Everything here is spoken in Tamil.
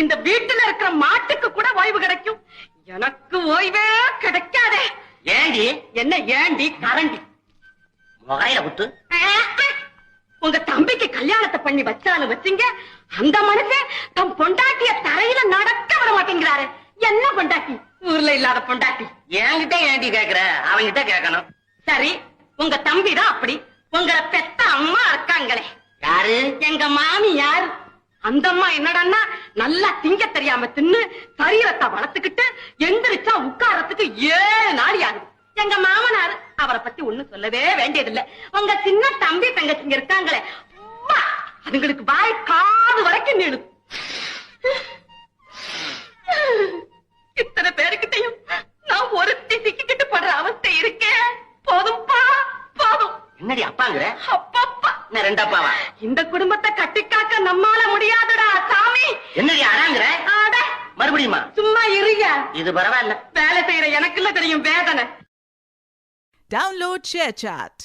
இந்த வீட்டுல இருக்கிற மாட்டுக்கு கூட ஓய்வு கிடைக்கும், எனக்கு ஓய்வே கிடைக்காதே. ஏண்டி? என்ன ஏண்டி? கரண்டி முகையில குத்து. உங்க தம்பிக்கு கல்யாணத்தை பண்ணி வச்சாலும் வச்சீங்க, அந்த மனுஷன் தம் பொண்டாட்டிய தரையில நடக்க விட மாட்டேங்கிறாரு. என்ன பொண்டாட்டி? ஊர்ல இல்லாத பொண்டாட்டி. என்கிட்ட ஏண்டி கேக்குற? அவங்கிட்ட கேட்கணும். சரி, உங்க தம்பிதான் அப்படி. உங்க பெத்த அம்மா இருக்காங்களே, யாரு? எங்க மாமியார். அந்த அம்மா என்னடான்னா நல்லா திங்க தெரியாம தின்னு சரீரத்தை வளர்த்துக்கிட்டு எந்திரிச்சா உட்காரத்துக்கு 7 நாள் ஆகுது. எங்க மாமனார் அவரை பத்தி ஒண்ணும் சொல்லவே வேண்டியதில்லை. உங்க சின்ன தம்பி தங்கச்சிங்க இருக்காங்களே, அதுங்களுக்கு வாய் காது வரைக்கும் நீளு. இத்தனை பேருக்கிட்டையும் நான் ஒருத்தி சிக்கிக்கிட்டு படுற அவஸ்தை இருக்கேன். போதும்பா போதும். என்னடி அப்பாங்கிற? அப்பப்பா, என்ன ரெண்டு அப்பாவா? இந்த குடும்பத்தை கட்டிக்காக்க நம்மால முடியாதுடா சாமி. என்னடி அறாங்கிற? ஆட மறுபடியுமா? சும்மா இருங்க. இது பரவாயில்ல. வேலை செய்யற எனக்குள்ள தெரியும் வேதனை. Download ShareChat.